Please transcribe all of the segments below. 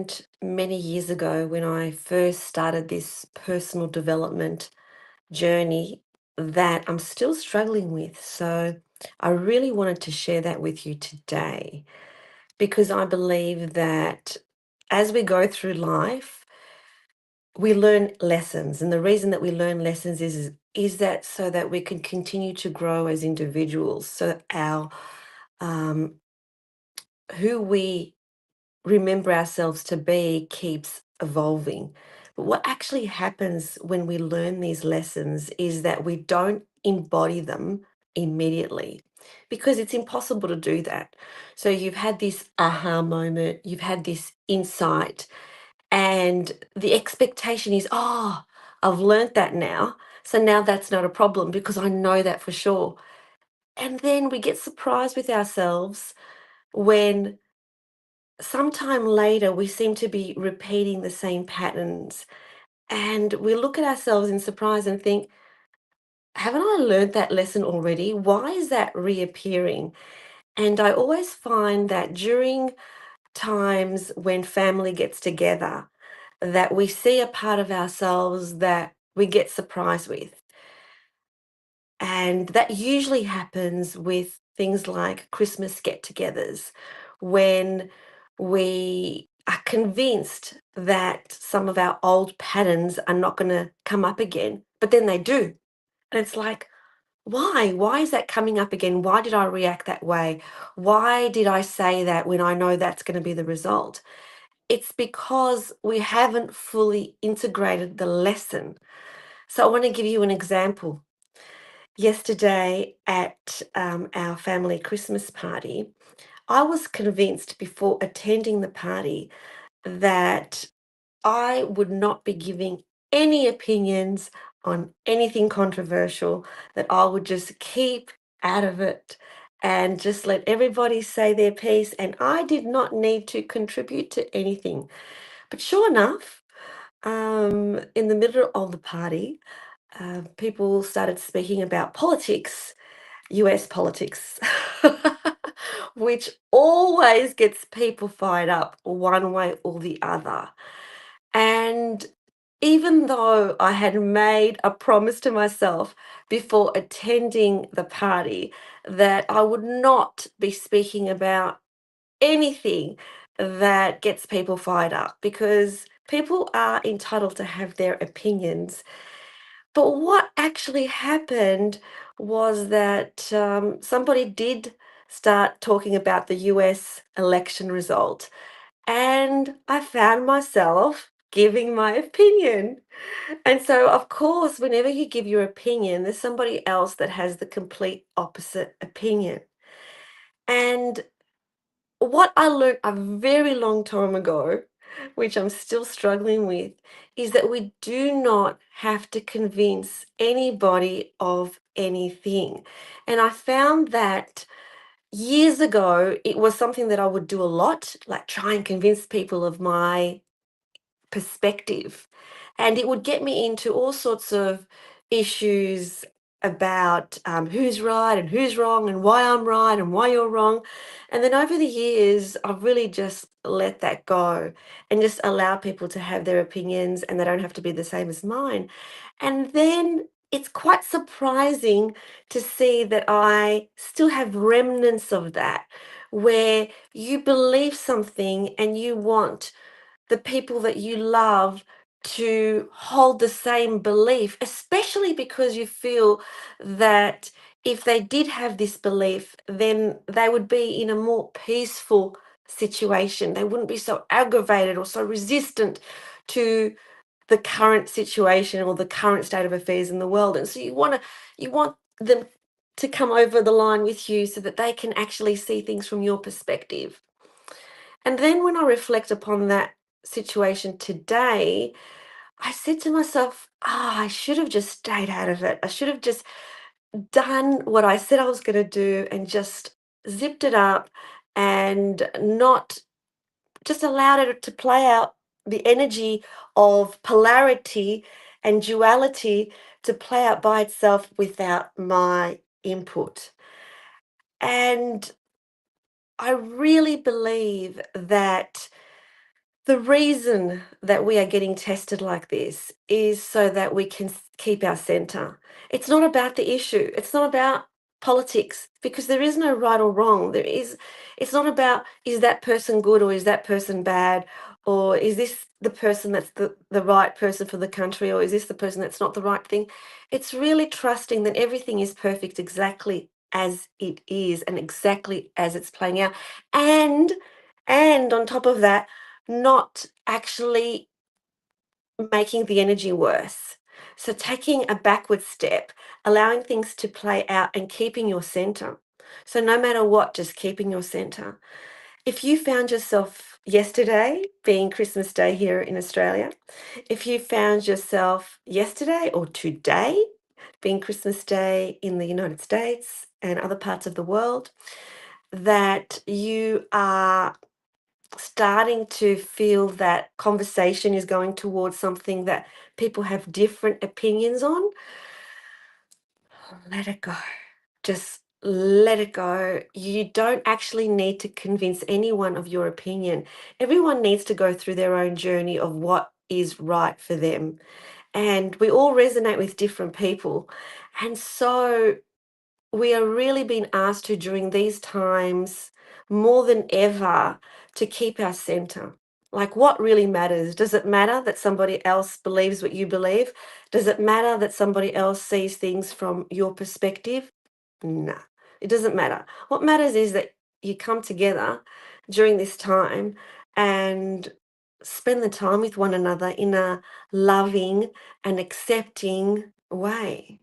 learned many years ago when I first started this personal development journey that I'm still struggling with. So I really wanted to share that with you today because I believe that as we go through life, we learn lessons. And the reason that we learn lessons is that so that we can continue to grow as individuals. So that our um, who we remember ourselves to be keeps evolving. But what actually happens when we learn these lessons is that we don't embody them immediately because it's impossible to do that. So you've had this aha moment, you've had this insight, and the expectation is, oh, I've learned that now. So now that's not a problem because I know that for sure. And then we get surprised with ourselves when sometime later we seem to be repeating the same patterns and we look at ourselves in surprise and think, haven't I learned that lesson already? Why is that reappearing? And I always find that during times when family gets together, that we see a part of ourselves that we get surprised with. And that usually happens with things like Christmas get togethers, when we are convinced that some of our old patterns are not going to come up again, but then they do. And it's like, why? Why is that coming up again? Why did I react that way? Why did I say that when I know that's going to be the result? It's because we haven't fully integrated the lesson. So I want to give you an example. Yesterday at our family Christmas party, I was convinced before attending the party that I would not be giving any opinions on anything controversial, that I would just keep out of it and just let everybody say their piece. And I did not need to contribute to anything. But sure enough, in the middle of the party, people started speaking about politics, US politics, which always gets people fired up one way or the other. And even though I had made a promise to myself before attending the party that I would not be speaking about anything that gets people fired up because people are entitled to have their opinions, but what actually happened was that somebody did start talking about the US election result, and I found myself giving my opinion. And so, of course, whenever you give your opinion, there's somebody else that has the complete opposite opinion. And what I learned a very long time ago, which I'm still struggling with, is that we do not have to convince anybody of anything. And I found that years ago, it was something that I would do a lot, like try and convince people of my perspective. And it would get me into all sorts of issues about who's right and who's wrong and why I'm right and why you're wrong. And then over the years, I've really just let that go and just allow people to have their opinions and they don't have to be the same as mine. And then it's quite surprising to see that I still have remnants of that, where you believe something and you want the people that you love to hold the same belief, especially because you feel that if they did have this belief, then they would be in a more peaceful situation. They wouldn't be so aggravated or so resistant to the current situation or the current state of affairs in the world. And so you want them to come over the line with you so that they can actually see things from your perspective. And then when I reflect upon that situation today, I said to myself, I should have just stayed out of it. I should have just done what I said I was going to do and just zipped it up and not just allowed it to play out the energy of polarity and duality to play out by itself without my input. And I really believe that The reason that we are getting tested like this is so that we can keep our center. It's not about the issue. It's not about politics because there is no right or wrong. It's not about is that person good or is that person bad or is this the person that's the right person for the country or is this the person that's not the right thing. It's really trusting that everything is perfect exactly as it is and exactly as it's playing out. And and on top of that, not actually making the energy worse. So taking a backward step, allowing things to play out and keeping your center. So no matter what, just keeping your center. If you found yourself yesterday being Christmas Day here in Australia, if you found yourself yesterday or today being Christmas Day in the United States and other parts of the world, that you are starting to feel that conversation is going towards something that people have different opinions on, let it go. Just let it go. You don't actually need to convince anyone of your opinion. Everyone needs to go through their own journey of what is right for them. And we all resonate with different people. And so we are really being asked to during these times more than ever to keep our center. Like, what really matters? Does it matter that somebody else believes what you believe? Does it matter that somebody else sees things from your perspective? No, it doesn't matter. What matters is that you come together during this time and spend the time with one another in a loving and accepting way.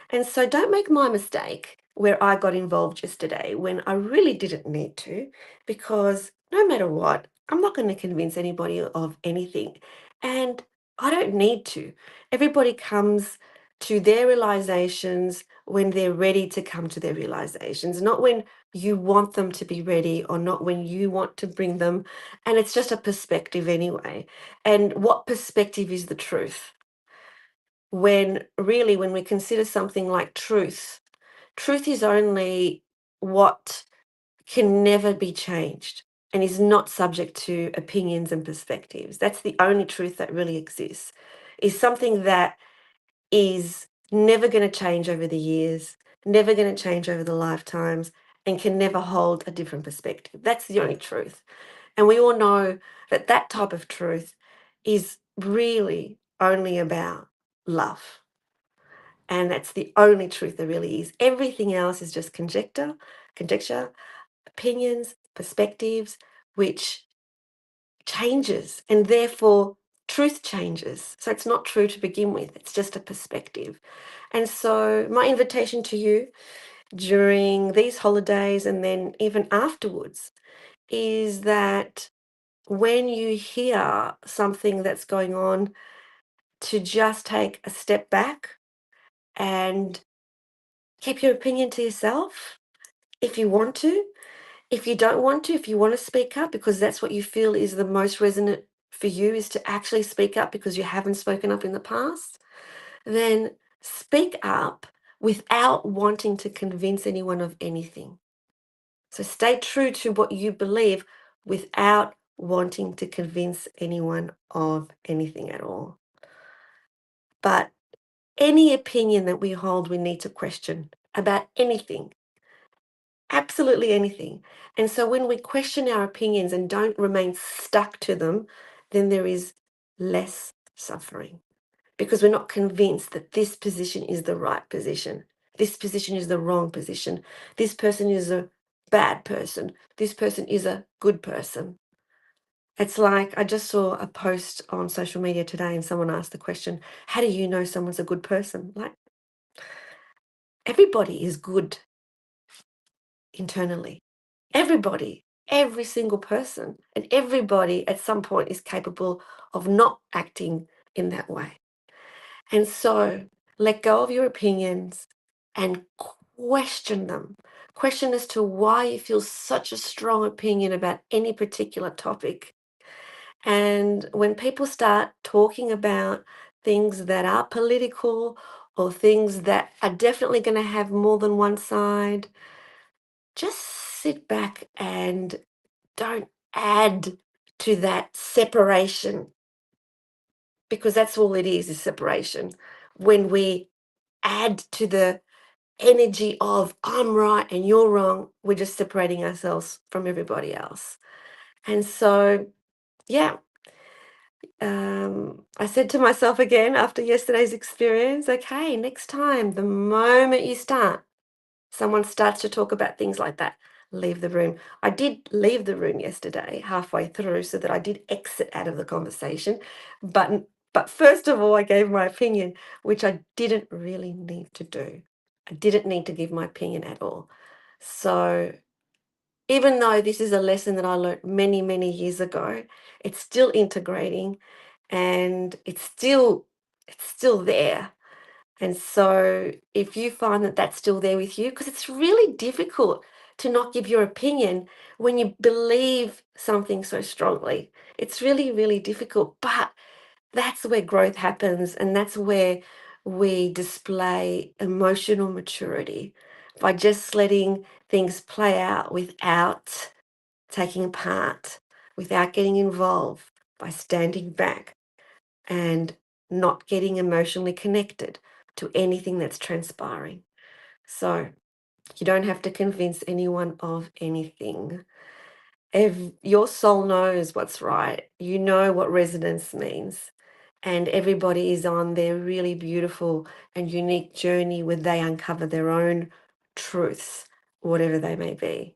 And so don't make my mistake where I got involved yesterday when I really didn't need to, because no matter what, I'm not going to convince anybody of anything. And I don't need to. Everybody comes to their realizations when they're ready to come to their realizations, not when you want them to be ready or not when you want to bring them. And it's just a perspective anyway. And what perspective is the truth? When really, when we consider something like truth, truth is only what can never be changed and is not subject to opinions and perspectives. That's the only truth that really exists, is something that is never going to change over the years, never going to change over the lifetimes, and can never hold a different perspective. That's the only truth. And we all know that that type of truth is really only about love. And that's the only truth there really is. Everything else is just conjecture, opinions, perspectives, which changes. And therefore, truth changes. So it's not true to begin with, it's just a perspective. And so, my invitation to you during these holidays and then even afterwards is that when you hear something that's going on, to just take a step back and keep your opinion to yourself if you want to. If you don't want to, if you want to speak up because that's what you feel is the most resonant for you, is to actually speak up because you haven't spoken up in the past, then speak up without wanting to convince anyone of anything. So stay true to what you believe without wanting to convince anyone of anything at all. But any opinion that we hold, we need to question about anything. Absolutely anything. And so when we question our opinions and don't remain stuck to them, then there is less suffering because we're not convinced that this position is the right position. This position is the wrong position. This person is a bad person. This person is a good person. It's like I just saw a post on social media today and someone asked the question, how do you know someone's a good person? Like, everybody is good internally. Everybody, every single person, and everybody at some point is capable of not acting in that way. And so let go of your opinions and question them. Question as to why you feel such a strong opinion about any particular topic. And when people start talking about things that are political or things that are definitely going to have more than one side, just sit back and don't add to that separation, because that's all it is separation. When we add to the energy of I'm right and you're wrong, we're just separating ourselves from everybody else. And so, yeah, I said to myself again after yesterday's experience, okay, next time, the moment you start, someone starts to talk about things like that, leave the room. I did leave the room yesterday halfway through so that I did exit out of the conversation. But first of all, I gave my opinion, which I didn't really need to do. I didn't need to give my opinion at all. So even though this is a lesson that I learned many, many years ago, it's still integrating and it's still there. And so if you find that that's still there with you, because it's really difficult to not give your opinion when you believe something so strongly. It's really, really difficult, but that's where growth happens, and that's where we display emotional maturity by just letting things play out without taking a part, without getting involved, by standing back and not getting emotionally connected to anything that's transpiring. So you don't have to convince anyone of anything. Your soul knows what's right. You know what resonance means. And everybody is on their really beautiful and unique journey where they uncover their own truths, whatever they may be.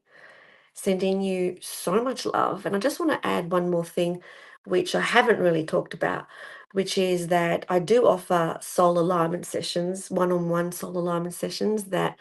Sending you so much love. And I just want to add one more thing, which I haven't really talked about, which is that I do offer soul alignment sessions, one on one soul alignment sessions that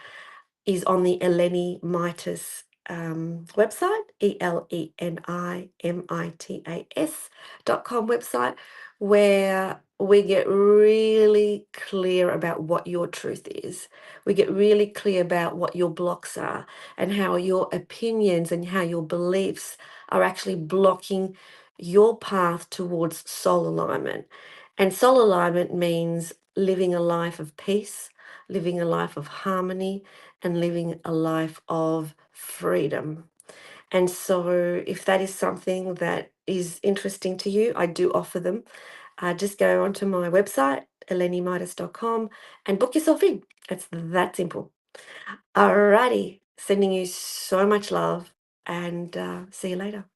is on the Eleni Mitas website, ELENIMITAS.com website, where we get really clear about what your truth is. We get really clear about what your blocks are and how your opinions and how your beliefs are actually blocking your path towards soul alignment. And soul alignment means living a life of peace, living a life of harmony, and living a life of freedom. And so, if that is something that is interesting to you, I do offer them. Just go onto my website, elenimidas.com, and book yourself in. It's that simple. Alrighty, sending you so much love, and see you later.